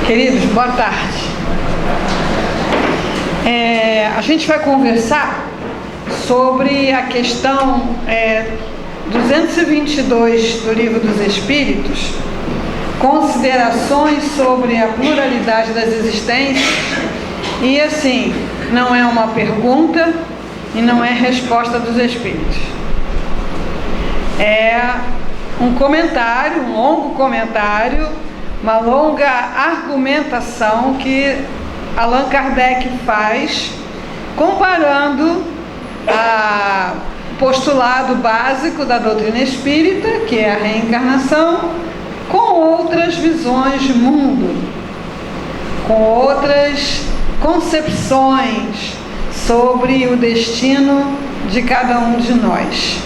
Queridos, boa tarde. A gente vai conversar sobre a questão 222 do Livro dos Espíritos, considerações sobre a pluralidade das existências, e assim, não é uma pergunta e não é resposta dos Espíritos. É um comentário, um longo comentário, uma longa argumentação que Allan Kardec faz, comparando o postulado básico da doutrina espírita, que é a reencarnação, com outras visões de mundo, com outras concepções sobre o destino de cada um de nós.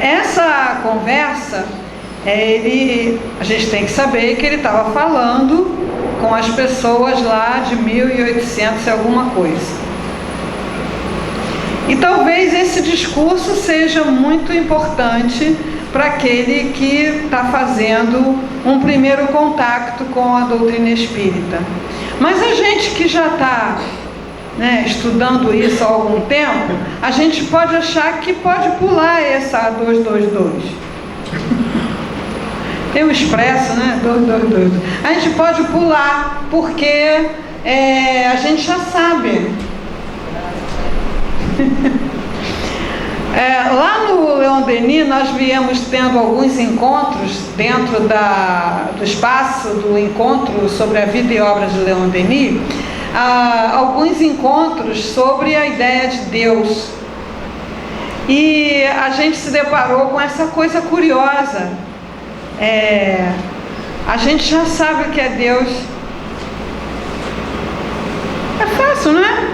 Essa conversa, a gente tem que saber que ele estava falando com as pessoas lá de 1800 e alguma coisa. E talvez esse discurso seja muito importante para aquele que está fazendo um primeiro contato com a doutrina espírita. Mas a gente que já está estudando isso há algum tempo, a gente pode achar que pode pular essa 222. Tem o expresso, 222. A gente pode pular, porque a gente já sabe. Lá no Leon Denis, nós viemos tendo alguns encontros dentro do espaço do encontro sobre a vida e obras de Leon Denis, alguns encontros sobre a ideia de Deus. E a gente se deparou com essa coisa curiosa. A gente já sabe o que é Deus. É fácil, não é?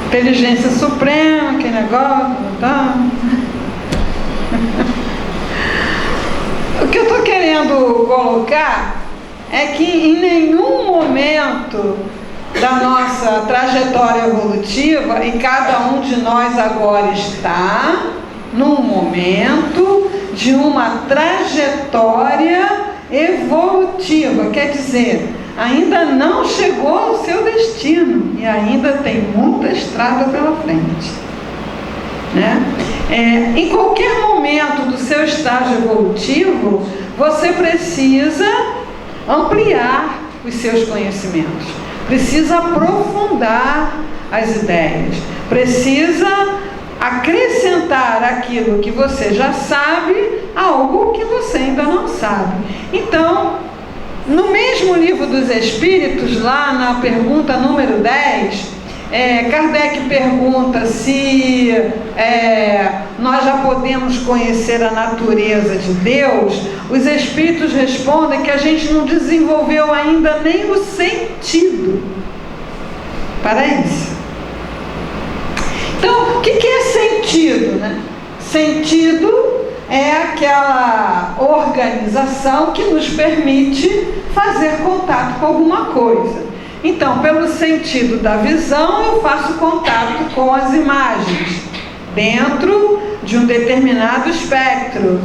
Inteligência suprema, que negócio, tá? O que eu estou querendo colocar é que em nenhum momento da nossa trajetória evolutiva, e cada um de nós agora está num momento de uma trajetória evolutiva, quer dizer, ainda não chegou ao seu destino e ainda tem muita estrada pela frente, em qualquer momento do seu estágio evolutivo, você precisa ampliar os seus conhecimentos, precisa aprofundar as ideias, precisa acrescentar aquilo que você já sabe, algo que você ainda não sabe. Então, no mesmo Livro dos Espíritos, lá na pergunta número 10, Kardec pergunta se nós já podemos conhecer a natureza de Deus. Os Espíritos respondem que a gente não desenvolveu ainda nem o sentido para isso. Então, o que é sentido? Sentido é aquela organização que nos permite fazer contato com alguma coisa. Então, pelo sentido da visão, eu faço contato com as imagens dentro de um determinado espectro,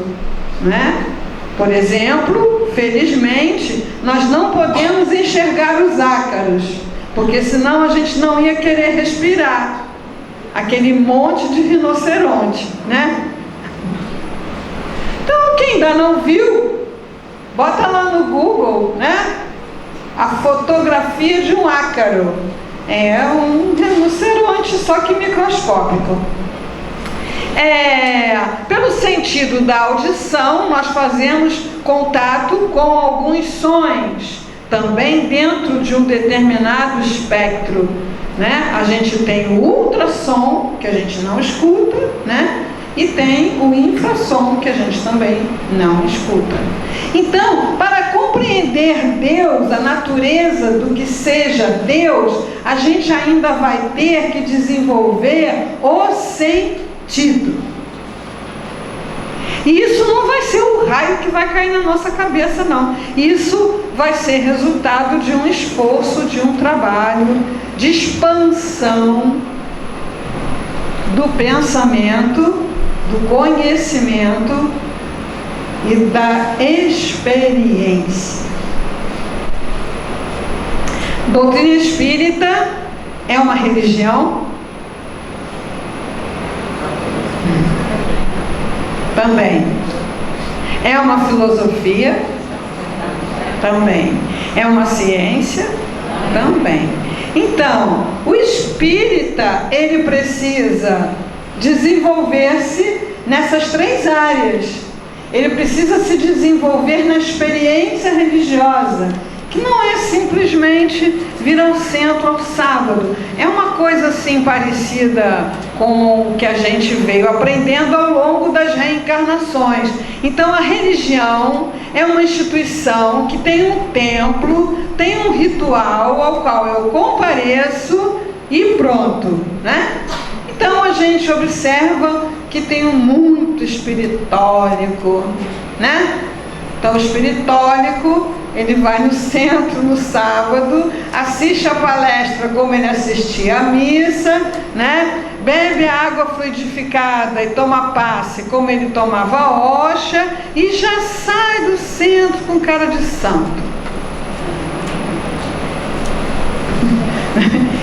Por exemplo, felizmente, nós não podemos enxergar os ácaros, porque senão a gente não ia querer respirar aquele monte de rinoceronte, Então, quem ainda não viu, bota lá no Google, a fotografia de um ácaro. É um rinoceronte, só que microscópico. Pelo sentido da audição, nós fazemos contato com alguns sons, também dentro de um determinado espectro, A gente tem o ultrassom, que a gente não escuta, E tem o infrassom, que a gente também não escuta. Então, para compreender Deus, a natureza do que seja Deus, a gente ainda vai ter que desenvolver o sentido. E isso não vai ser um raio que vai cair na nossa cabeça, não. Isso vai ser resultado de um esforço, de um trabalho de expansão do pensamento, do conhecimento, e da experiência. Doutrina espírita é uma religião? Também. É uma filosofia? Também. É uma ciência? Também. Então, o espírita, ele precisa desenvolver-se nessas 3 áreas. Ele precisa se desenvolver na experiência religiosa, que não é simplesmente vir ao centro ao sábado. É uma coisa assim parecida com o que a gente veio aprendendo ao longo das reencarnações. Então a religião é uma instituição que tem um templo, tem um ritual ao qual eu compareço e pronto, né? Então a gente observa que tem um muito espiritólico, né? Então o espiritólico, ele vai no centro no sábado, assiste a palestra como ele assistia a missa, né? Bebe a água fluidificada e toma passe como ele tomava hoxa e já sai do centro com cara de santo.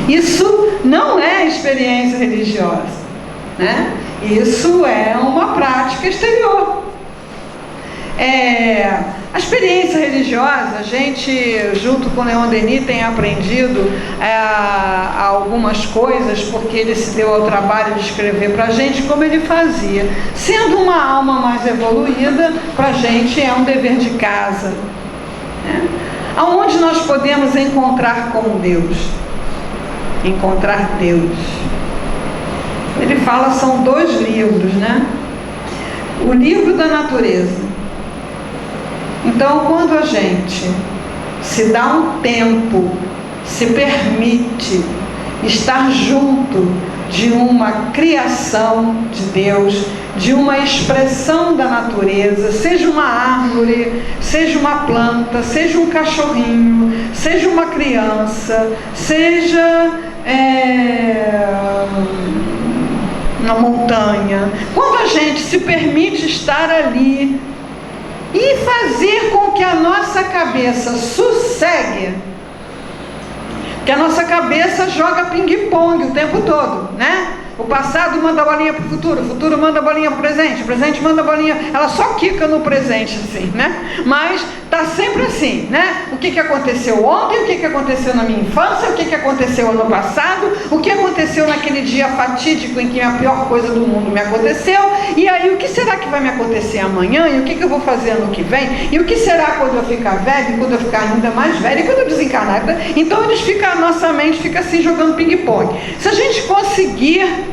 Isso não é experiência religiosa, né? Isso é uma prática exterior. A experiência religiosa, a gente, junto com Leon Denis, tem aprendido algumas coisas, porque ele se deu ao trabalho de escrever para a gente como ele fazia. Sendo uma alma mais evoluída, para a gente é um dever de casa, né? Aonde nós podemos encontrar com Deus? Encontrar Deus. Ele fala, são 2 livros, né? O livro da natureza. Então, quando a gente se dá um tempo, se permite estar junto de uma criação de Deus, de uma expressão da natureza, seja uma árvore, seja uma planta, seja um cachorrinho, seja uma criança, seja uma montanha. Quando a gente se permite estar ali e fazer com que a nossa cabeça sossegue, que a nossa cabeça joga ping-pong o tempo todo, né? O passado manda a bolinha para o futuro manda a bolinha para o presente manda a bolinha, ela só quica no presente, assim, né? Mas tá sempre assim, né? O que aconteceu ontem, o que aconteceu na minha infância, o que aconteceu ano passado, o que aconteceu naquele dia fatídico em que a pior coisa do mundo me aconteceu, e aí o que será que vai me acontecer amanhã, e o que eu vou fazer ano que vem, e o que será quando eu ficar velho, e quando eu ficar ainda mais velho, e quando eu desencarnar. Então a nossa mente fica assim jogando ping-pong. Se a gente conseguir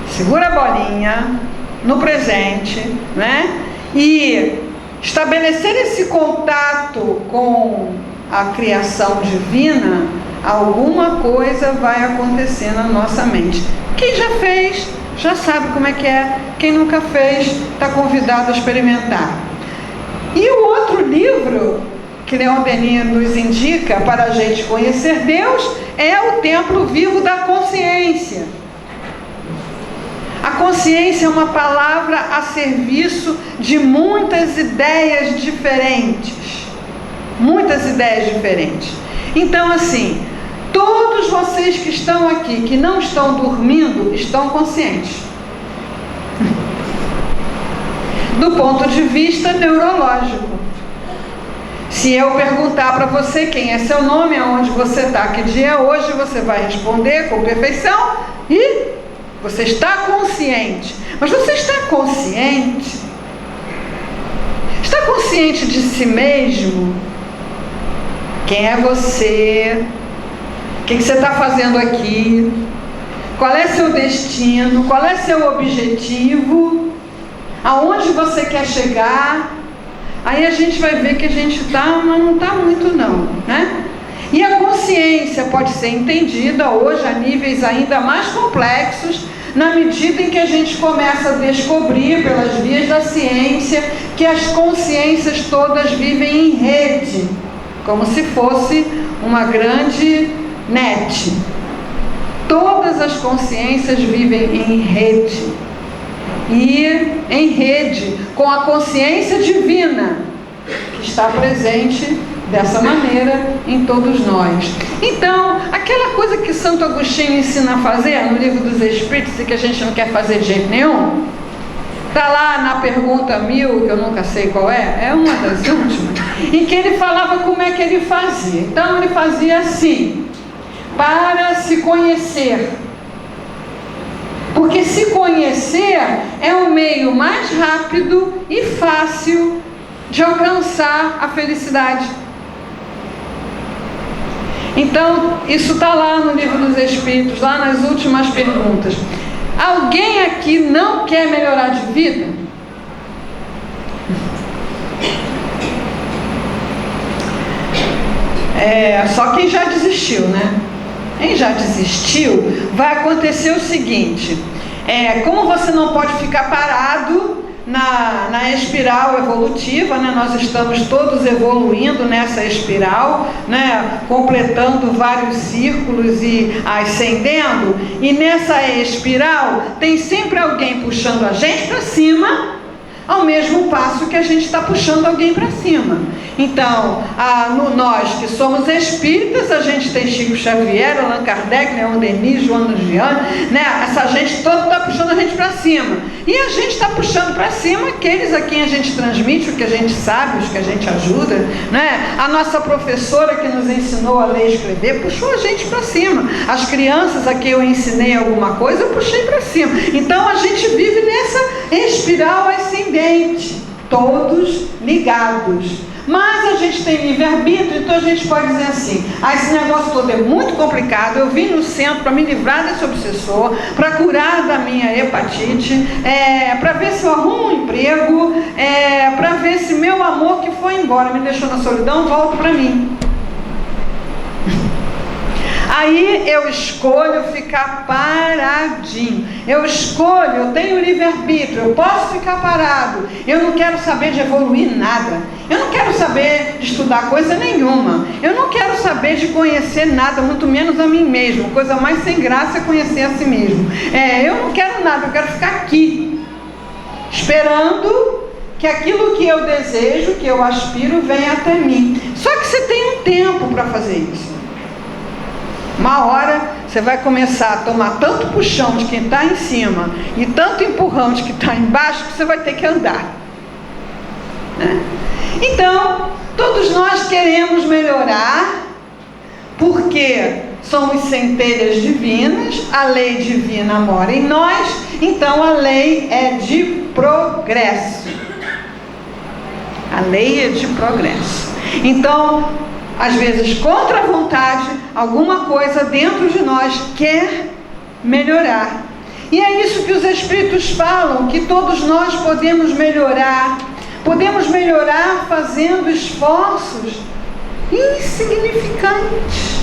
segura a bolinha no presente, né? E estabelecer esse contato com a criação divina, alguma coisa vai acontecer na nossa mente. Quem já fez, já sabe como é que é. Quem nunca fez, está convidado a experimentar. E o outro livro que Leon Denis nos indica para a gente conhecer Deus é o Templo Vivo da Consciência. A consciência é uma palavra a serviço de muitas ideias diferentes. Muitas ideias diferentes. Então, assim, todos vocês que estão aqui, que não estão dormindo, estão conscientes. Do ponto de vista neurológico. Se eu perguntar para você quem é seu nome, aonde você está, que dia é hoje, você vai responder com perfeição e você está consciente. Mas você está consciente? Está consciente de si mesmo? Quem é você? O que você está fazendo aqui? Qual é seu destino? Qual é seu objetivo? Aonde você quer chegar? Aí a gente vai ver que a gente está, mas não está muito não, né? E a consciência pode ser entendida hoje a níveis ainda mais complexos, na medida em que a gente começa a descobrir pelas vias da ciência que as consciências todas vivem em rede, como se fosse uma grande net. Todas as consciências vivem em rede. e em rede com a consciência divina que está presente dessa maneira em todos nós. Então, aquela coisa que Santo Agostinho ensina a fazer no Livro dos Espíritos e que a gente não quer fazer de jeito nenhum, está lá na pergunta 1000, que eu nunca sei qual é uma das últimas, em que ele falava como é que ele fazia. Então ele fazia assim: para se conhecer, porque se conhecer é o meio mais rápido e fácil de alcançar a felicidade. Então isso está lá no Livro dos Espíritos, lá nas últimas perguntas. Alguém aqui não quer melhorar de vida? Só quem já desistiu, né? Quem já desistiu, vai acontecer o seguinte: como você não pode ficar parado na espiral evolutiva, né? Nós estamos todos evoluindo nessa espiral, né? Completando vários círculos e ascendendo, e nessa espiral tem sempre alguém puxando a gente para cima, ao mesmo passo que a gente está puxando alguém para cima. Então, nós que somos espíritas, a gente tem Chico Xavier, Allan Kardec, Leon Denis, Joana de Vianney, né? Essa gente toda está puxando a gente para cima. E a gente está puxando para cima aqueles a quem a gente transmite o que a gente sabe, os que a gente ajuda, né? A nossa professora que nos ensinou a ler e escrever puxou a gente para cima. As crianças a quem eu ensinei alguma coisa, eu puxei para cima. Então a gente vive nessa espiral ascendente, todos ligados. Mas a gente tem livre-arbítrio, então a gente pode dizer assim: esse negócio todo é muito complicado, eu vim no centro para me livrar desse obsessor, para curar da minha hepatite, para ver se eu arrumo um emprego, para ver se meu amor que foi embora, me deixou na solidão, volta para mim. Aí eu escolho ficar paradinho, eu tenho livre-arbítrio, eu posso ficar parado, eu não quero saber de evoluir nada, eu não quero saber de estudar coisa nenhuma, eu não quero saber de conhecer nada, muito menos a mim mesmo. Coisa mais sem graça é conhecer a si mesmo. Eu não quero nada, eu quero ficar aqui, esperando que aquilo que eu desejo, que eu aspiro, venha até mim. Só que você tem um tempo para fazer isso. Uma hora você vai começar a tomar tanto puxão de quem está em cima e tanto empurrão de quem está embaixo que você vai ter que andar, né? Então, todos nós queremos melhorar, porque somos centelhas divinas, a lei divina mora em nós, então a lei é de progresso. A lei é de progresso. Então, às vezes, contra a vontade, alguma coisa dentro de nós quer melhorar. E é isso que os Espíritos falam, que todos nós podemos melhorar. Podemos melhorar fazendo esforços insignificantes.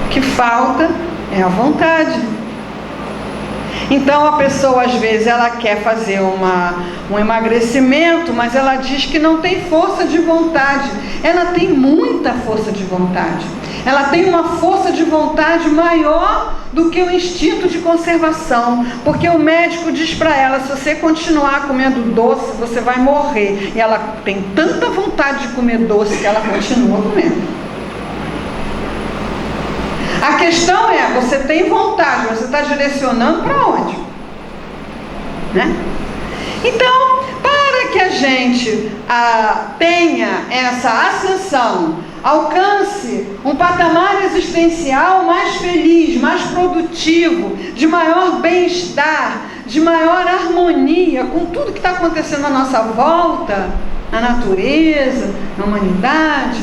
O que falta é a vontade. Então a pessoa às vezes ela quer fazer um emagrecimento, mas ela diz que não tem força de vontade. Ela tem muita força de vontade. Ela tem uma força de vontade maior do que o instinto de conservação, porque o médico diz para ela: se você continuar comendo doce, você vai morrer. E ela tem tanta vontade de comer doce que ela continua comendo. A questão é, você tem vontade, você está direcionando para onde? Né? Então, para que a gente tenha essa ascensão, alcance um patamar existencial mais feliz, mais produtivo, de maior bem-estar, de maior harmonia com tudo que está acontecendo à nossa volta, na natureza, na humanidade,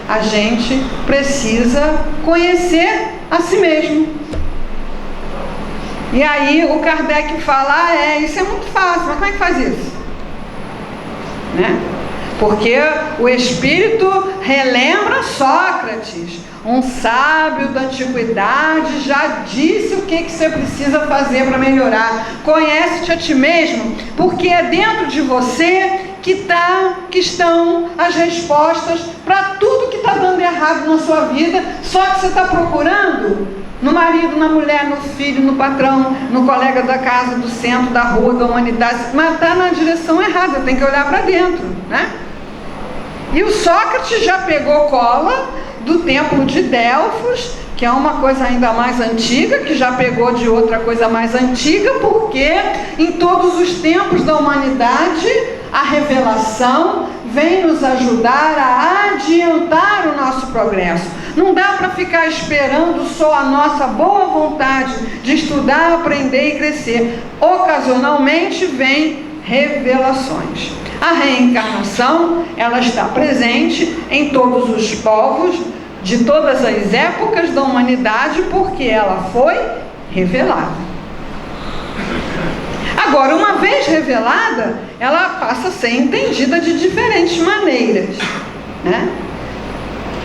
a gente precisa conhecer a si mesmo. E aí o Kardec fala: isso é muito fácil, mas como é que faz isso? Né? Porque o Espírito relembra Sócrates, um sábio da antiguidade, já disse o que você precisa fazer para melhorar. Conhece-te a ti mesmo, porque é dentro de você que estão as respostas para tudo que está dando errado na sua vida, só que você está procurando No marido, na mulher, no filho, no patrão, no colega da casa, do centro, da rua, da humanidade. Mas está na direção errada, tem que olhar para dentro, né? E o Sócrates já pegou cola do templo de Delfos, que é uma coisa ainda mais antiga, que já pegou de outra coisa mais antiga, porque em todos os tempos da humanidade, a revelação vem nos ajudar a adiantar o nosso progresso. Não dá para ficar esperando só a nossa boa vontade de estudar, aprender e crescer. Ocasionalmente vem revelações. A reencarnação, ela está presente em todos os povos, de todas as épocas da humanidade, porque ela foi revelada. Agora, uma vez revelada, ela passa a ser entendida de diferentes maneiras, né?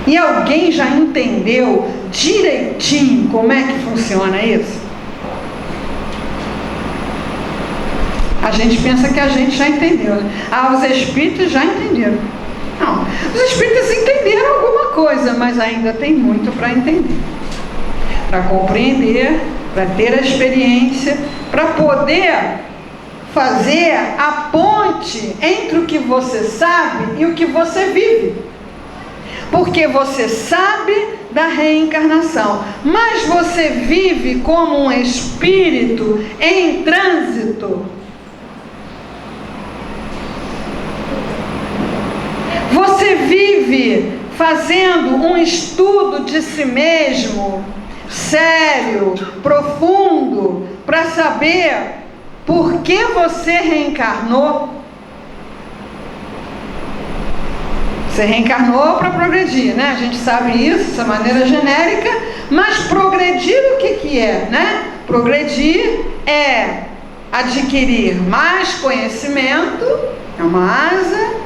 E alguém já entendeu direitinho como é que funciona isso? A gente pensa que a gente já entendeu, né? Ah, os espíritos já entenderam. Não, os espíritas entenderam alguma coisa, mas ainda tem muito para entender, para compreender, para ter a experiência, para poder fazer a ponte entre o que você sabe e o que você vive. Porque você sabe da reencarnação, mas você vive como um espírito em trânsito. Você vive fazendo um estudo de si mesmo, sério, profundo, para saber por que você reencarnou. Você reencarnou para progredir, né? A gente sabe isso, dessa maneira genérica, mas progredir o que é, né? Progredir é adquirir mais conhecimento, é uma asa,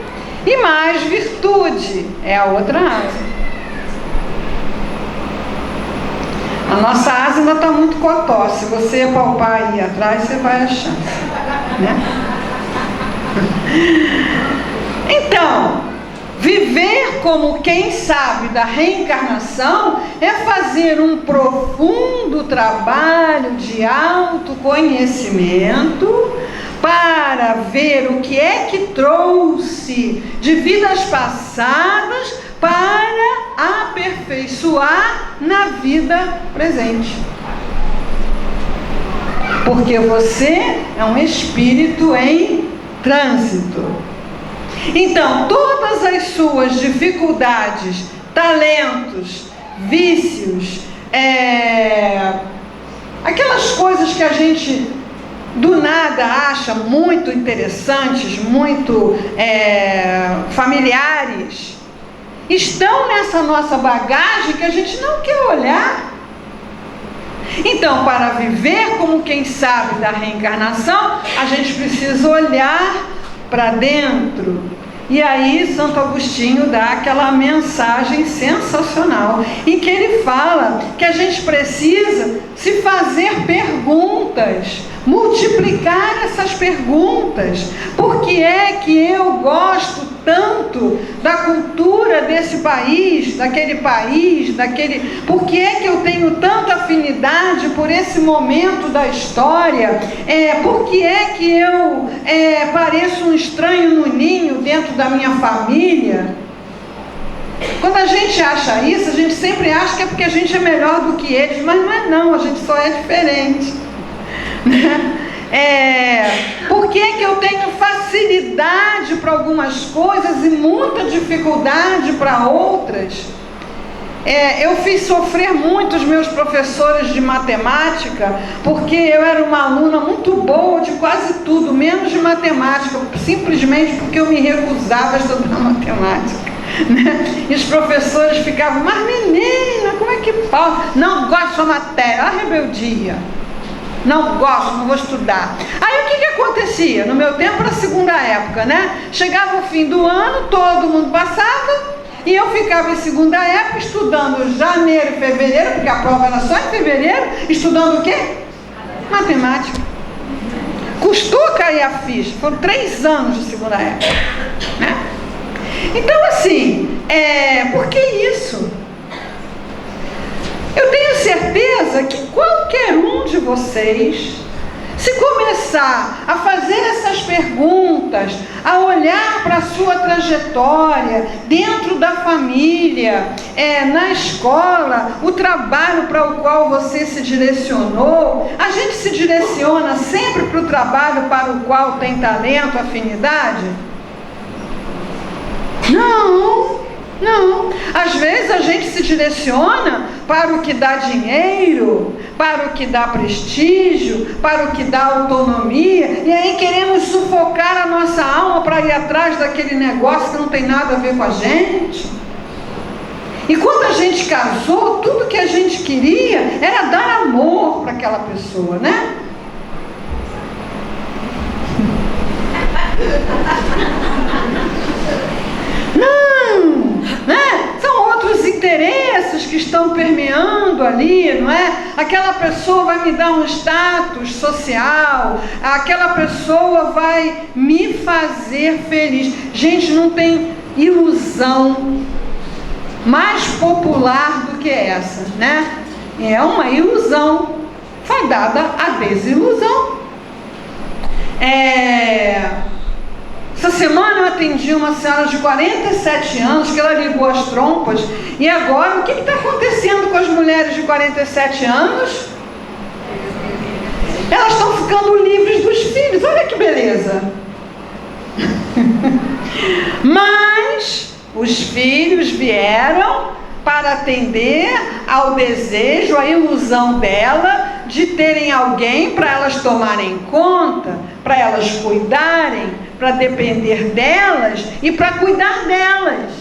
e mais virtude, é a outra asa. A nossa asa ainda está muito cotó. Se você palpar aí atrás, você vai achar, né? Então, viver como quem sabe da reencarnação é fazer um profundo trabalho de autoconhecimento para ver o que é que trouxe de vidas passadas para aperfeiçoar na vida presente. Porque você é um espírito em trânsito. Então, todas as suas dificuldades, talentos, vícios, aquelas coisas que a gente do nada acha muito interessantes, muito familiares, estão nessa nossa bagagem que a gente não quer olhar. Então, para viver como quem sabe da reencarnação, a gente precisa olhar para dentro. E aí Santo Agostinho dá aquela mensagem sensacional, em que ele fala que a gente precisa se fazer perguntas, multiplicar essas perguntas. Por que é que eu gosto tanto da cultura desse país, daquele por que é que eu tenho tanta afinidade por esse momento da história? Por que é que eu pareço um estranho no ninho dentro da minha família? Quando a gente acha isso, a gente sempre acha que é porque a gente é melhor do que eles, mas não é não, a gente só é diferente, né? Por que que eu tenho facilidade para algumas coisas e muita dificuldade para outras? Eu fiz sofrer muito os meus professores de matemática, porque eu era uma aluna muito boa de quase tudo, menos de matemática, simplesmente porque eu me recusava a estudar matemática, né? E os professores ficavam, mas menina, como é que pode? Não gosto da sua matéria, a rebeldia. Não gosto, não vou estudar. Aí o que acontecia? No meu tempo era a segunda época, né? Chegava o fim do ano, todo mundo passava, e eu ficava em segunda época estudando janeiro e fevereiro, porque a prova era só em fevereiro, estudando o quê? Matemática. Custou cair a ficha, foram 3 anos de segunda época, né? Então assim, por que isso? Eu tenho certeza certeza que qualquer um de vocês, se começar a fazer essas perguntas, a olhar para a sua trajetória, dentro da família, na escola, o trabalho para o qual você se direcionou, a gente se direciona sempre para o trabalho para o qual tem talento, afinidade? Não. Às vezes a gente se direciona para o que dá dinheiro, para o que dá prestígio, para o que dá autonomia, e aí queremos sufocar a nossa alma para ir atrás daquele negócio que não tem nada a ver com a gente. E quando a gente casou, tudo que a gente queria era dar amor para aquela pessoa, né? Não, né? São outros interesses que estão permeando ali, não é? Aquela pessoa vai me dar um status social, aquela pessoa vai me fazer feliz. Gente, não tem ilusão mais popular do que essa, né? É uma ilusão fadada à desilusão. Essa semana eu atendi uma senhora de 47 anos que ela ligou as trompas. E agora, o que está acontecendo com as mulheres de 47 anos? Elas estão ficando livres dos filhos. Olha que beleza. Mas os filhos vieram para atender ao desejo, à ilusão dela de terem alguém para elas tomarem conta, para elas cuidarem, para depender delas e para cuidar delas.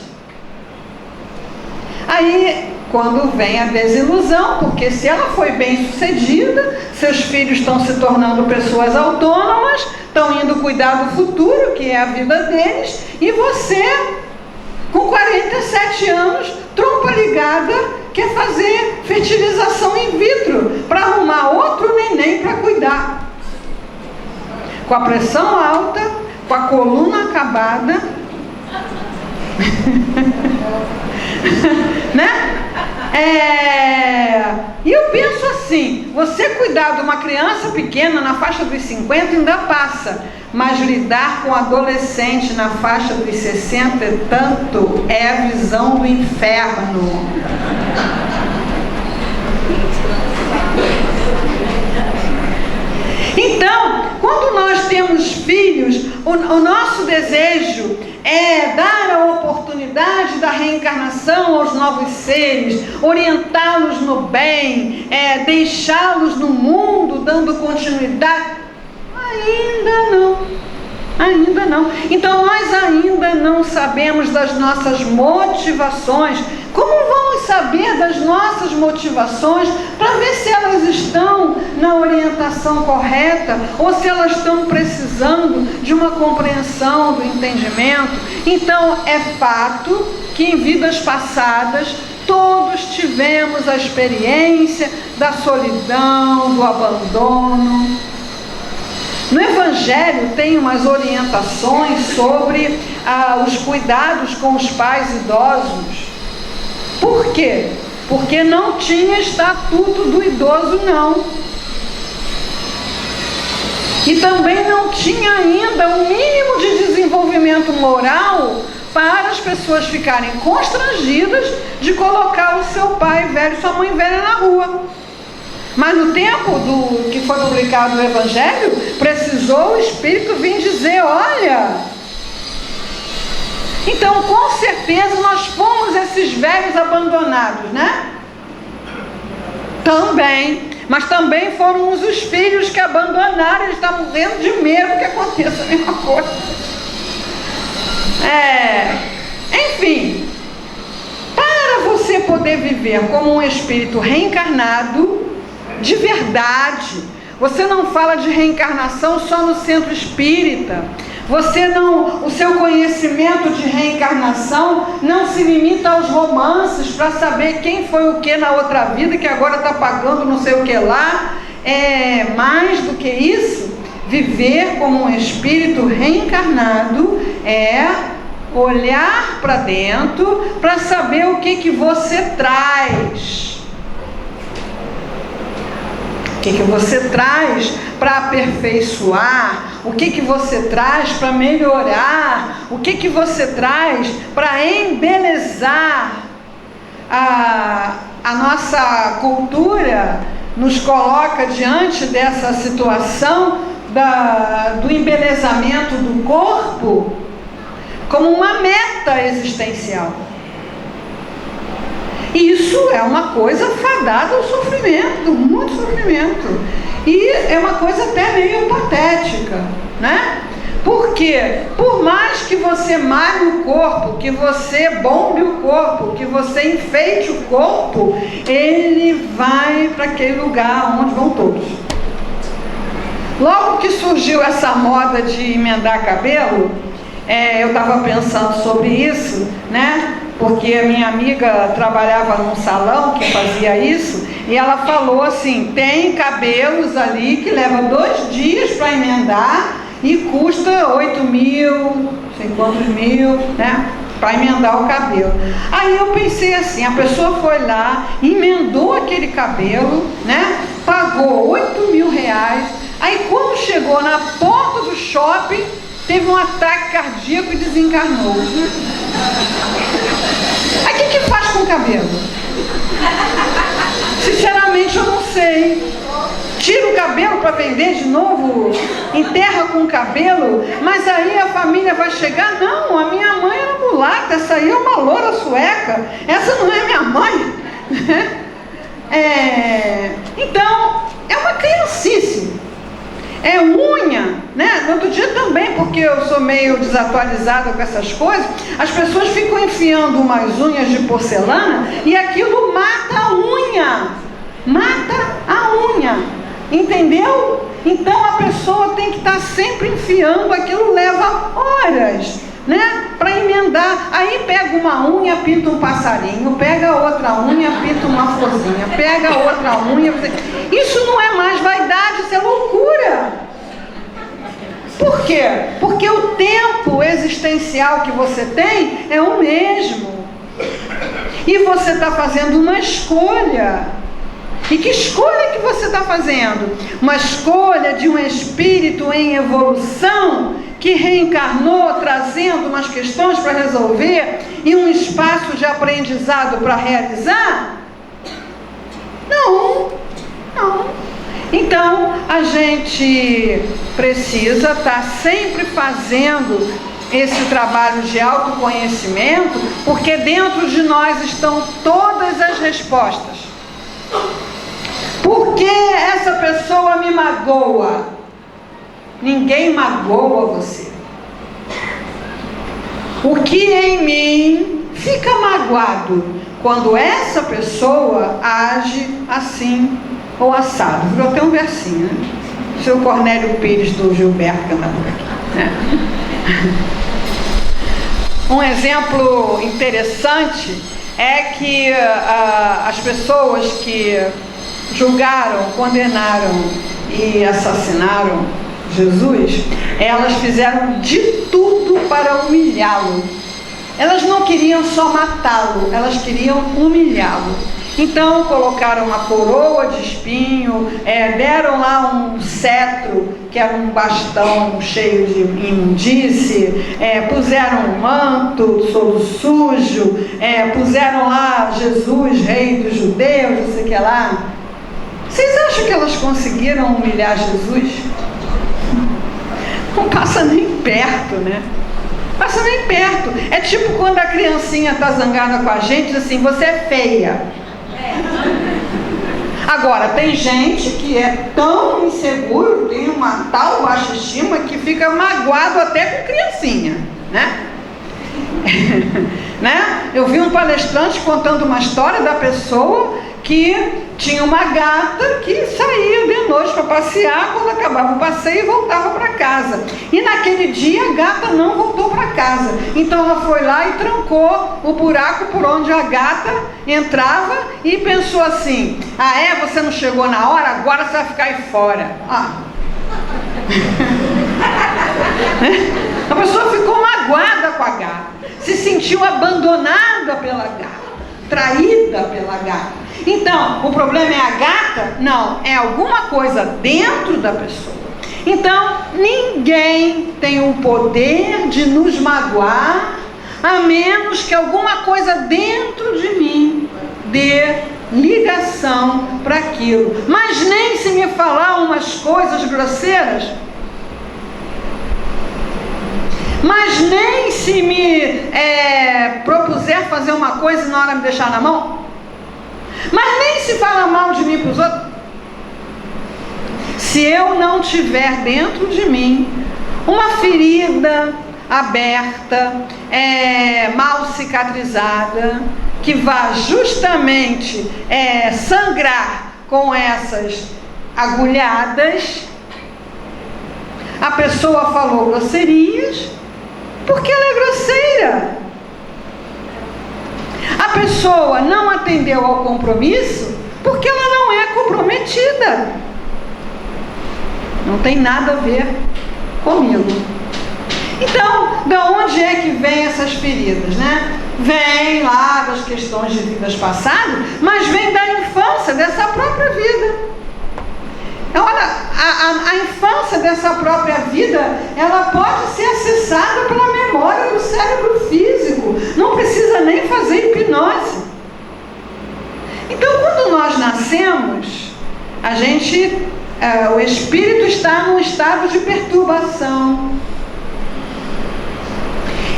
Aí, quando vem a desilusão, porque se ela foi bem sucedida, seus filhos estão se tornando pessoas autônomas, estão indo cuidar do futuro, que é a vida deles, e você, com 47 anos, trompa ligada, quer fazer fertilização in vitro para arrumar outro neném para cuidar. Com a pressão alta, com a coluna acabada, né? E eu penso assim, você cuidar de uma criança pequena na faixa dos 50 ainda passa, mas lidar com um adolescente na faixa dos 60 e tanto é a visão do inferno. Então, quando nós temos filhos, o nosso desejo é dar a oportunidade da reencarnação aos novos seres, orientá-los no bem, deixá-los no mundo, dando continuidade. Ainda não. Então nós ainda não sabemos das nossas motivações. Como vamos saber das nossas motivações para ver se elas estão na orientação correta ou se elas estão precisando de uma compreensão do entendimento? Então é fato que em vidas passadas todos tivemos a experiência da solidão, do abandono. No Evangelho tem umas orientações sobre os cuidados com os pais idosos. Por quê? Porque não tinha estatuto do idoso, não. E também não tinha ainda o mínimo de desenvolvimento moral para as pessoas ficarem constrangidas de colocar o seu pai velho, sua mãe velha na rua. Mas no tempo que foi publicado o Evangelho, precisou o Espírito vir dizer, olha, então com certeza nós fomos esses velhos abandonados, né? Também, mas também foram os filhos que abandonaram, eles estavam morrendo de medo que aconteça a mesma coisa. Enfim, para você poder viver como um espírito reencarnado, de verdade, você não fala de reencarnação só no centro espírita. O seu conhecimento de reencarnação não se limita aos romances para saber quem foi o que na outra vida, que agora está pagando não sei o que lá. Mais do que isso, viver como um espírito reencarnado é olhar para dentro para saber o que você traz. que você traz para aperfeiçoar? O que você traz para melhorar? O que você traz para embelezar? A nossa cultura nos coloca diante dessa situação do embelezamento do corpo como uma meta existencial. Isso é uma coisa fadada ao sofrimento, muito sofrimento. E é uma coisa até meio patética, né? Porque, por mais que você malhe o corpo, que você bombe o corpo, que você enfeite o corpo, ele vai para aquele lugar onde vão todos. Logo que surgiu essa moda de emendar cabelo, eu estava pensando sobre isso, né? Porque a minha amiga trabalhava num salão que fazia isso, e ela falou assim, tem cabelos ali que leva 2 dias para emendar e custa 8 mil, sei quantos mil, né? Para emendar o cabelo. Aí eu pensei assim, a pessoa foi lá, emendou aquele cabelo, né? Pagou 8 mil reais, aí quando chegou na porta do shopping, teve um ataque cardíaco e desencarnou. Aí o que faz com o cabelo? Sinceramente eu não sei. Tira o cabelo para vender de novo? Enterra com o cabelo? Mas aí a família vai chegar? Não, a minha mãe era mulata, essa aí é uma loura sueca, essa não é minha mãe. Então, é uma criancice. É unha, né? No outro dia também, porque eu sou meio desatualizada com essas coisas, as pessoas ficam enfiando umas unhas de porcelana e aquilo mata a unha. Mata a unha. Entendeu? Então a pessoa tem que estar sempre enfiando, aquilo leva horas, né? Para emendar. Aí pega uma unha, pinta um passarinho, pega outra unha, pinta uma florzinha, pega outra unha. Isso não é mais vaidade, isso é loucura. Por quê? Porque o tempo existencial que você tem é o mesmo. E você está fazendo uma escolha. E que escolha que você está fazendo? Uma escolha de um espírito em evolução que reencarnou trazendo umas questões para resolver e um espaço de aprendizado para realizar? Não, não. Então, a gente precisa estar sempre fazendo esse trabalho de autoconhecimento, porque dentro de nós estão todas as respostas. Por que essa pessoa me magoa? Ninguém magoa você. O que em mim fica magoado quando essa pessoa age assim ou assado? Virou até um versinho, né? Seu Cornélio Pires do Gilberto que anda por aqui, né? Um exemplo interessante é que as pessoas que julgaram, condenaram e assassinaram Jesus, elas fizeram de tudo para humilhá-lo. Elas não queriam só matá-lo, elas queriam humilhá-lo. Então colocaram uma coroa de espinho, deram lá um cetro, que era um bastão cheio de imundície, puseram um manto todo sujo, puseram lá Jesus, rei dos judeus, não sei o que lá. Vocês acham que elas conseguiram humilhar Jesus? Não passa nem perto, né? Passa nem perto. É tipo quando a criancinha está zangada com a gente, diz assim, você é feia. Agora, tem gente que é tão inseguro, tem uma tal baixa estima, que fica magoado até com criancinha, né? Né? Eu vi um palestrante contando uma história da pessoa que tinha uma gata que saía de noite para passear, quando acabava o passeio e voltava para casa. E naquele dia a gata não voltou para casa. Então ela foi lá e trancou o buraco por onde a gata entrava e pensou assim, você não chegou na hora, agora você vai ficar aí fora. A pessoa ficou magoada com a gata, se sentiu abandonada pela gata, traída pela gata. Então, o problema é a gata? Não, é alguma coisa dentro da pessoa. Então, ninguém tem o poder de nos magoar, a menos que alguma coisa dentro de mim dê ligação para aquilo. Mas nem se me falar umas coisas grosseiras, mas nem se me propuser fazer uma coisa e na hora me deixar na mão, mas nem se fala mal de mim para os outros, se eu não tiver dentro de mim uma ferida aberta, mal cicatrizada, que vá justamente sangrar com essas agulhadas, a pessoa falou grosserias porque ela é grosseira. A pessoa não atendeu ao compromisso porque ela não é comprometida. Não tem nada a ver comigo. Então, da onde é que vem essas feridas, né? Vem lá das questões de vidas passadas, mas vem da infância, dessa própria vida. Olha, a infância dessa própria vida, ela pode ser acessada pela memória do cérebro físico. Não precisa nem fazer hipnose. Então, quando nós nascemos, o espírito está num estado de perturbação.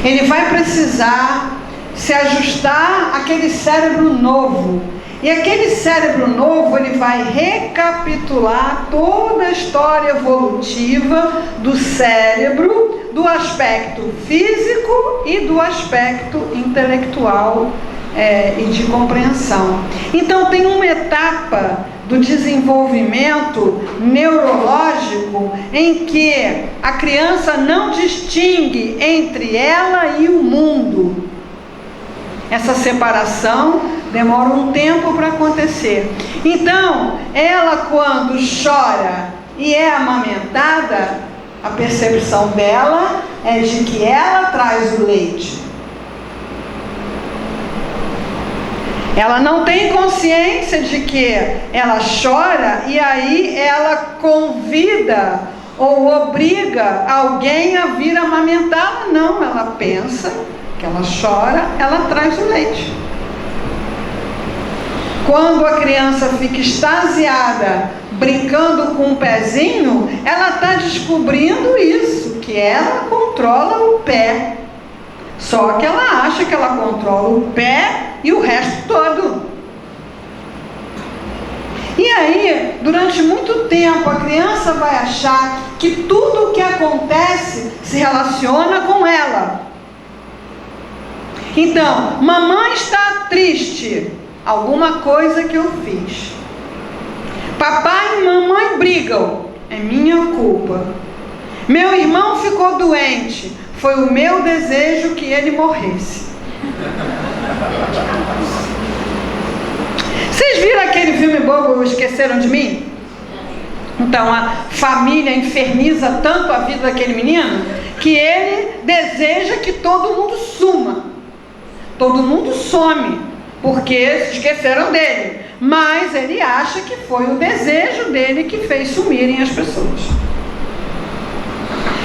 Ele vai precisar se ajustar àquele cérebro novo. E aquele cérebro novo, ele vai recapitular toda a história evolutiva do cérebro, do aspecto físico e do aspecto intelectual e de compreensão. Então, tem uma etapa do desenvolvimento neurológico em que a criança não distingue entre ela e o mundo. Essa separação demora um tempo para acontecer. Então, ela quando chora e é amamentada, a percepção dela é de que ela traz o leite. Ela não tem consciência de que ela chora e aí ela convida ou obriga alguém a vir amamentá-la. Não, ela pensa que ela chora, ela traz o leite. Quando a criança fica extasiada, brincando com o pezinho, ela está descobrindo isso, que ela controla o pé. Só que ela acha que ela controla o pé e o resto todo. E aí, durante muito tempo, a criança vai achar que tudo o que acontece se relaciona com ela. Então, mamãe está triste, alguma coisa que eu fiz. Papai e mamãe brigam, é minha culpa. Meu irmão ficou doente, foi o meu desejo que ele morresse. Vocês viram aquele filme bobo, Esqueceram de Mim? Então, a família inferniza tanto a vida daquele menino que ele deseja que todo mundo suma. Todo mundo some, porque se esqueceram dele. Mas ele acha que foi o desejo dele que fez sumirem as pessoas.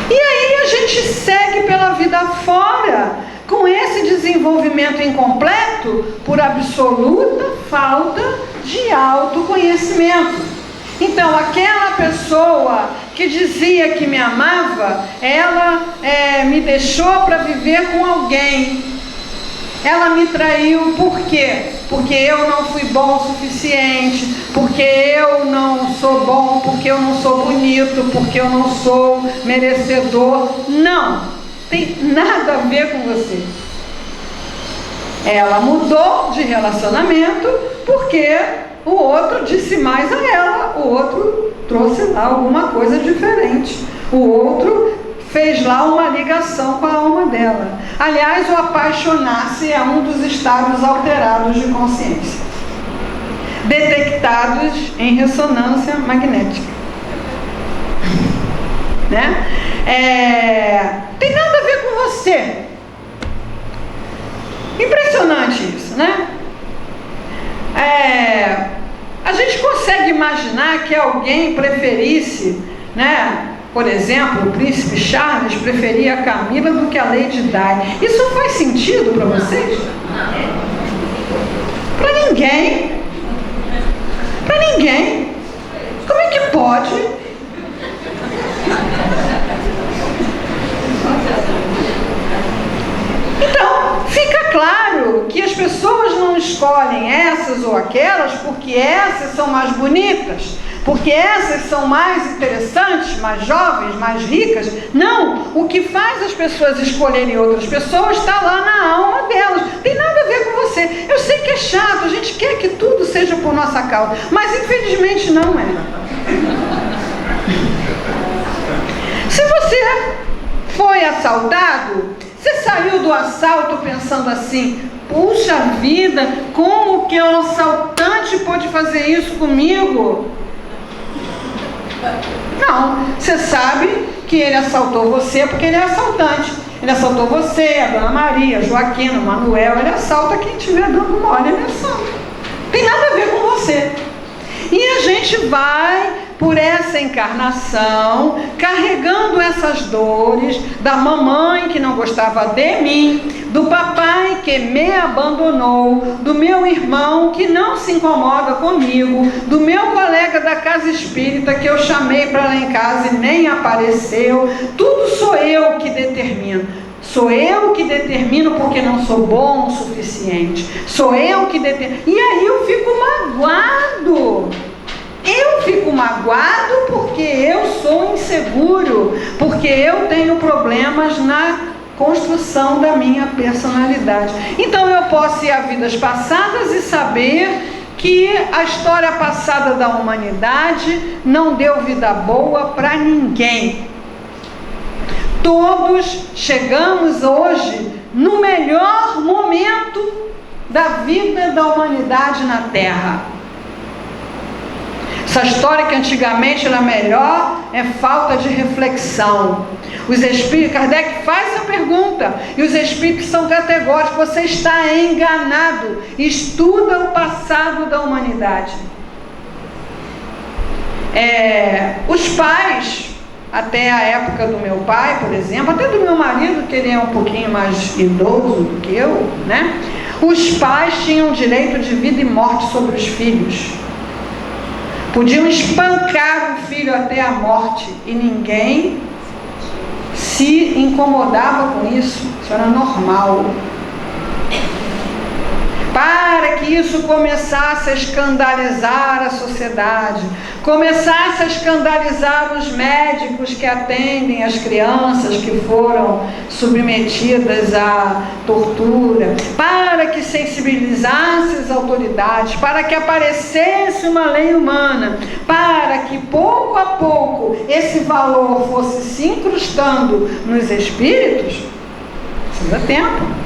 E aí a gente segue pela vida fora, com esse desenvolvimento incompleto, por absoluta falta de autoconhecimento. Então, aquela pessoa que dizia que me amava, ela me deixou para viver com alguém. Ela me traiu por quê? Porque eu não fui bom o suficiente, porque eu não sou bom, porque eu não sou bonito, porque eu não sou merecedor. Não, tem nada a ver com você. Ela mudou de relacionamento porque o outro disse mais a ela, o outro trouxe lá alguma coisa diferente. O outro fez lá uma ligação com a alma dela. Aliás, o apaixonar-se é um dos estados alterados de consciência, detectados em ressonância magnética. Né? Tem nada a ver com você. Impressionante isso, né? imaginar que alguém preferisse, né? Por exemplo, o príncipe Charles preferia a Camila do que a Lady Di. Isso faz sentido para vocês? Para ninguém. Para ninguém. Como é que pode? Então, fica claro que as pessoas não escolhem essas ou aquelas porque essas são mais bonitas, porque essas são mais interessantes, mais jovens, mais ricas. Não, o que faz as pessoas escolherem outras pessoas está lá na alma delas. Tem nada a ver com você. Eu sei que é chato, a gente quer que tudo seja por nossa causa, mas infelizmente não é. Se você foi assaltado, você saiu do assalto pensando assim: puxa vida, como que o assaltante pode fazer isso comigo? Não, você sabe que ele assaltou você porque ele é assaltante. Ele assaltou você, a Dona Maria, a Joaquina, o Manuel. Ele assalta quem estiver dando mole, ele assalta. Tem nada a ver com você. E a gente vai por essa encarnação, carregando essas dores da mamãe que não gostava de mim, do papai que me abandonou, do meu irmão que não se incomoda comigo, do meu colega da casa espírita que eu chamei para lá em casa e nem apareceu. Tudo sou eu que determino. Sou eu que determino porque não sou bom o suficiente. Sou eu que determino. E aí eu fico magoado. Eu fico magoado porque eu sou inseguro, porque eu tenho problemas na construção da minha personalidade. Então eu posso ir a vidas passadas e saber que a história passada da humanidade não deu vida boa para ninguém. Todos chegamos hoje no melhor momento da vida da humanidade na Terra. Essa história que antigamente era melhor é falta de reflexão. Os espíritos, Kardec faz essa pergunta e os espíritos são categóricos: você está enganado. Estuda o passado da humanidade. Os pais, até a época do meu pai, por exemplo, até do meu marido, que ele é um pouquinho mais idoso do que eu, né? Os pais tinham direito de vida e morte sobre os filhos. Podiam espancar o filho até a morte e ninguém se incomodava com isso. Isso era normal. Para que isso começasse a escandalizar a sociedade, começasse a escandalizar os médicos que atendem as crianças que foram submetidas à tortura, para que sensibilizasse as autoridades, para que aparecesse uma lei humana, para que pouco a pouco esse valor fosse se incrustando nos espíritos, precisa tempo.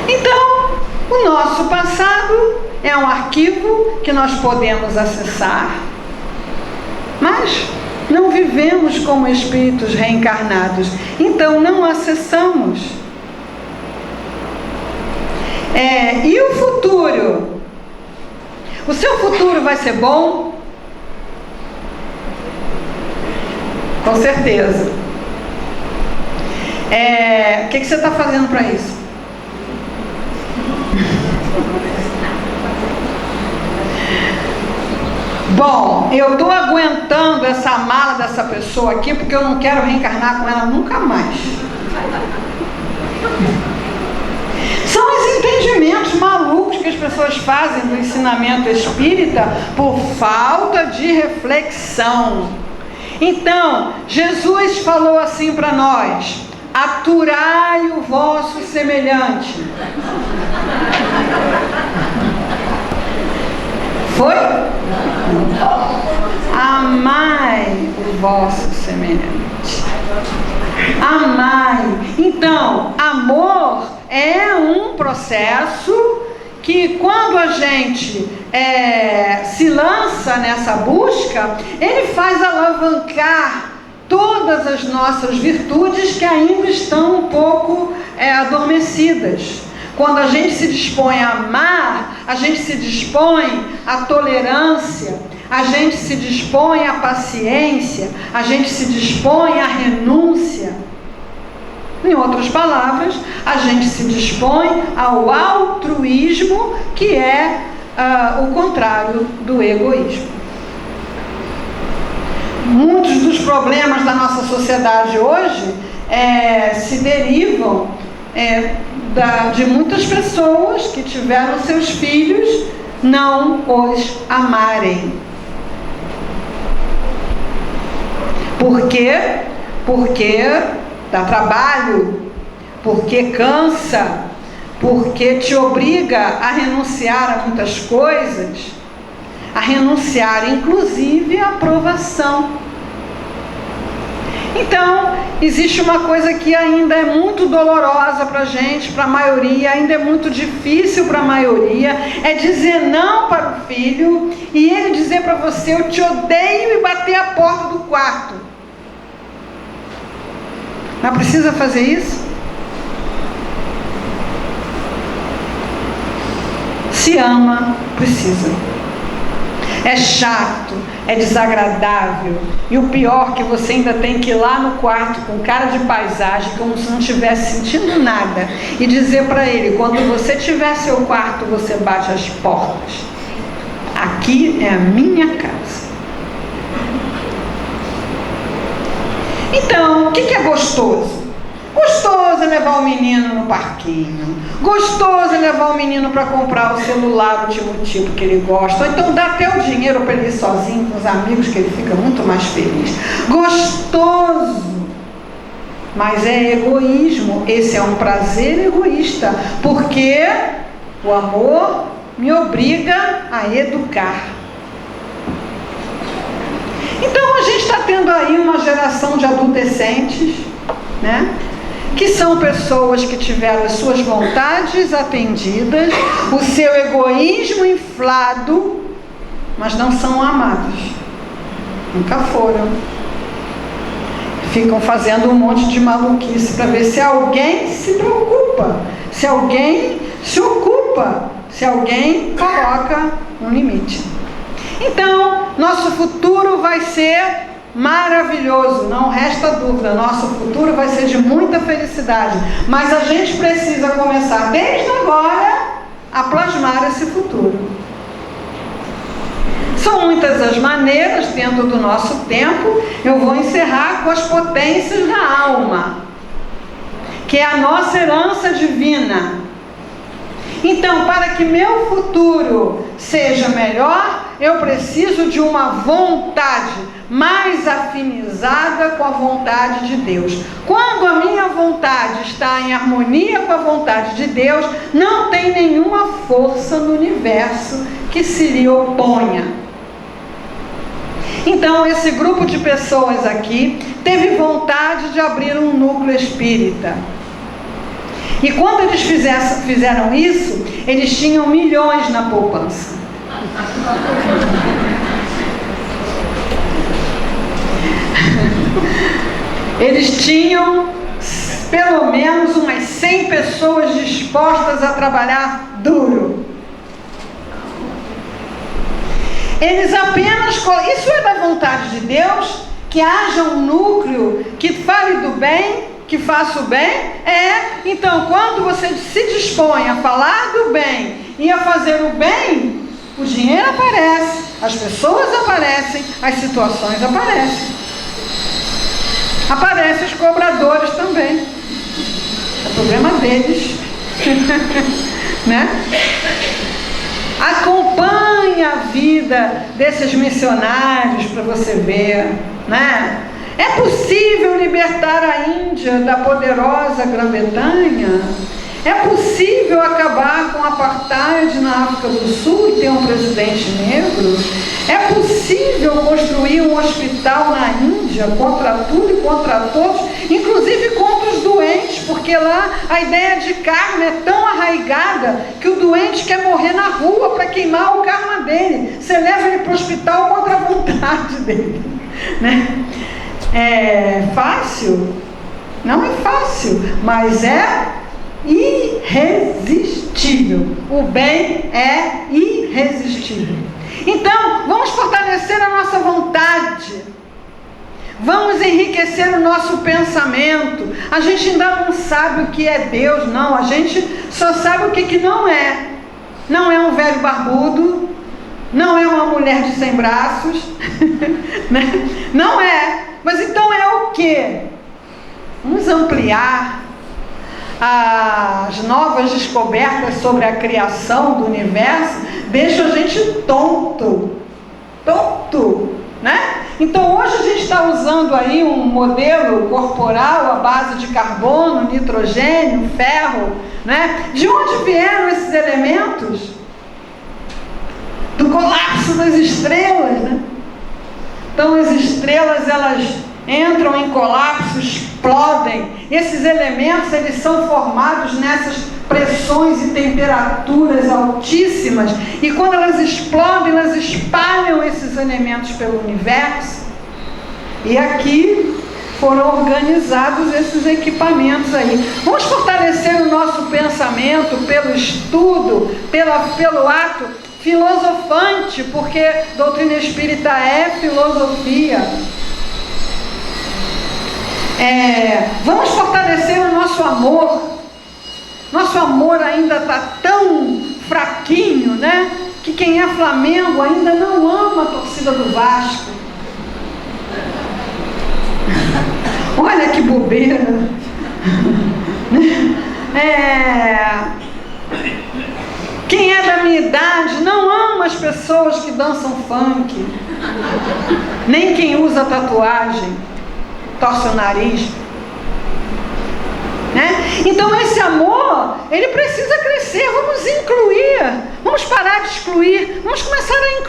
Então, o nosso passado é um arquivo que nós podemos acessar, mas não vivemos como espíritos reencarnados, então não acessamos. E o futuro? O seu futuro vai ser bom? Com certeza. O que você está fazendo para isso? Bom, eu estou aguentando essa mala dessa pessoa aqui porque eu não quero reencarnar com ela nunca mais. São os entendimentos malucos que as pessoas fazem do ensinamento espírita por falta de reflexão. Então, Jesus falou assim para nós: aturai o vosso semelhante. Foi? Amai o vosso semelhante. Amai. Então, amor é um processo que, quando a gente se lança nessa busca, ele faz alavancar todas as nossas virtudes que ainda estão um pouco adormecidas. Quando a gente se dispõe a amar, a gente se dispõe à tolerância, a gente se dispõe à paciência, a gente se dispõe à renúncia. Em outras palavras, a gente se dispõe ao altruísmo, que é o contrário do egoísmo. Muitos dos problemas da nossa sociedade hoje se derivam de muitas pessoas que tiveram seus filhos não os amarem. Por quê? Porque dá trabalho, porque cansa, porque te obriga a renunciar a muitas coisas, a renunciar inclusive à aprovação. Então, existe uma coisa que ainda é muito dolorosa para a gente, para a maioria, ainda é muito difícil para a maioria, é dizer não para o filho e ele dizer para você: eu te odeio, e bater a porta do quarto. Mas precisa fazer isso? Se ama, precisa. É chato, é desagradável, e o pior, que você ainda tem que ir lá no quarto com cara de paisagem, como se não estivesse sentindo nada, e dizer para ele: quando você tiver seu quarto, você bate as portas. Aqui é a minha casa. Então, o que é gostoso? Gostoso é levar o menino no parquinho. Gostoso é levar o menino para comprar o celular, o último tipo que ele gosta. Ou então dá até o dinheiro para ele ir sozinho com os amigos, que ele fica muito mais feliz. Gostoso. Mas é egoísmo. Esse é um prazer egoísta. Porque o amor me obriga a educar. Então a gente está tendo aí uma geração de adolescentes, né? Que são pessoas que tiveram as suas vontades atendidas, o seu egoísmo inflado, mas não são amados. Nunca foram. Ficam fazendo um monte de maluquice para ver se alguém se preocupa, se alguém se ocupa, se alguém coloca um limite. Então, nosso futuro vai ser maravilhoso, não resta dúvida, nosso futuro vai ser de muita felicidade, mas a gente precisa começar desde agora a plasmar esse futuro. São muitas as maneiras dentro do nosso tempo. Eu vou encerrar com as potências da alma, que é a nossa herança divina. Então, para que meu futuro seja melhor, eu preciso de uma vontade mais afinizada com a vontade de Deus. Quando a minha vontade está em harmonia com a vontade de Deus, não tem nenhuma força no universo que se lhe oponha. Então, esse grupo de pessoas aqui teve vontade de abrir um núcleo espírita. E quando eles fizeram isso, eles tinham milhões na poupança. Eles tinham pelo menos umas 100 pessoas dispostas a trabalhar duro. Eles apenas... Isso é da vontade de Deus, que haja um núcleo que fale do bem, que faça o bem. Então, quando você se dispõe a falar do bem e a fazer o bem, o dinheiro aparece, as pessoas aparecem, as situações aparecem. Aparecem os cobradores também. É o problema deles. Né? Acompanhe a vida desses missionários para você ver, né? É possível libertar a Índia da poderosa Grã-Bretanha? É possível acabar com o apartheid na África do Sul e ter um presidente negro? É possível construir um hospital na Índia contra tudo e contra todos, inclusive contra os doentes, porque lá a ideia de karma é tão arraigada que o doente quer morrer na rua para queimar o karma dele. Você leva ele para o hospital contra a vontade dele, né? É fácil? Não é fácil, mas é irresistível. o bem é irresistível. Então, vamos fortalecer a nossa vontade. Vamos enriquecer o nosso pensamento. A gente ainda não sabe o que é Deus, não. A gente só sabe o que não é. Não é um velho barbudo, não é uma mulher de 100 braços, né? Não é. Mas então é o quê? Vamos ampliar as novas descobertas sobre a criação do universo. Deixa a gente tonto, né? Então hoje a gente está usando aí um modelo corporal à base de carbono, nitrogênio, ferro, né? De onde vieram esses elementos? Do colapso das estrelas, né? Então as estrelas, elas entram em colapso, explodem. Esses elementos, eles são formados nessas pressões e temperaturas altíssimas, e quando elas explodem, elas espalham esses elementos pelo universo, e aqui foram organizados esses equipamentos aí. Vamos fortalecer o nosso pensamento pelo estudo, pelo ato filosofante, porque doutrina espírita é filosofia. Vamos fortalecer o nosso amor. Nosso amor ainda está tão fraquinho, né? Que quem é Flamengo ainda não ama a torcida do Vasco. Olha que bobeira. Quem é da minha idade não ama as pessoas que dançam funk. Nem quem usa tatuagem, torce o nariz. Né? Então esse amor, ele precisa crescer. Vamos incluir, vamos parar de excluir, vamos começar a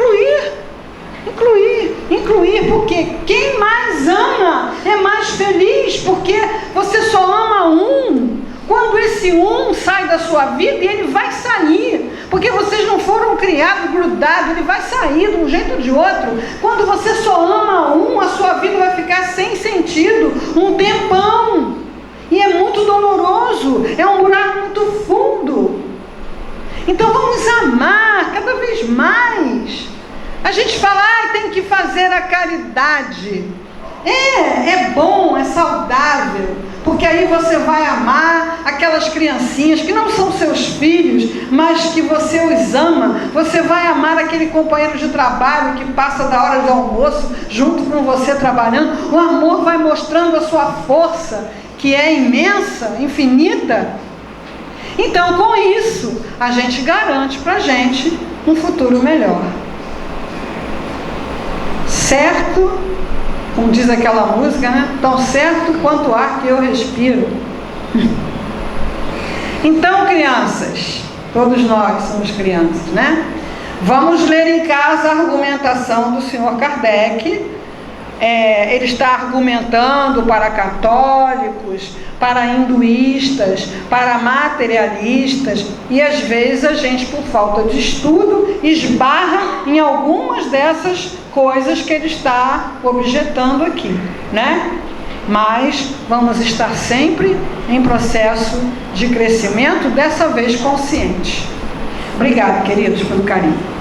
incluir, porque quem mais ama é mais feliz, porque você só ama um quando esse um sai da sua vida, e ele vai sair, porque vocês não foram criados grudados, ele vai sair de um jeito ou de outro. Quando você só ama um, a sua vida vai ficar sem sentido um tempão. E é muito doloroso, é um buraco muito fundo. Então vamos amar cada vez mais. A gente fala, tem que fazer a caridade. É bom, é saudável, porque aí você vai amar aquelas criancinhas que não são seus filhos, mas que você os ama. Você vai amar aquele companheiro de trabalho que passa da hora do almoço junto com você trabalhando. O amor vai mostrando a sua força, que é imensa, infinita. Então, com isso, a gente garante para a gente um futuro melhor. Certo? Como diz aquela música, né? Tão certo quanto o ar que eu respiro. Então, crianças, todos nós somos crianças, né? Vamos ler em casa a argumentação do Sr. Kardec. Ele está argumentando para católicos, para hinduístas, para materialistas, e às vezes a gente, por falta de estudo, esbarra em algumas dessas coisas que ele está objetando aqui, né? Mas vamos estar sempre em processo de crescimento, dessa vez consciente. Obrigada, queridos, pelo carinho.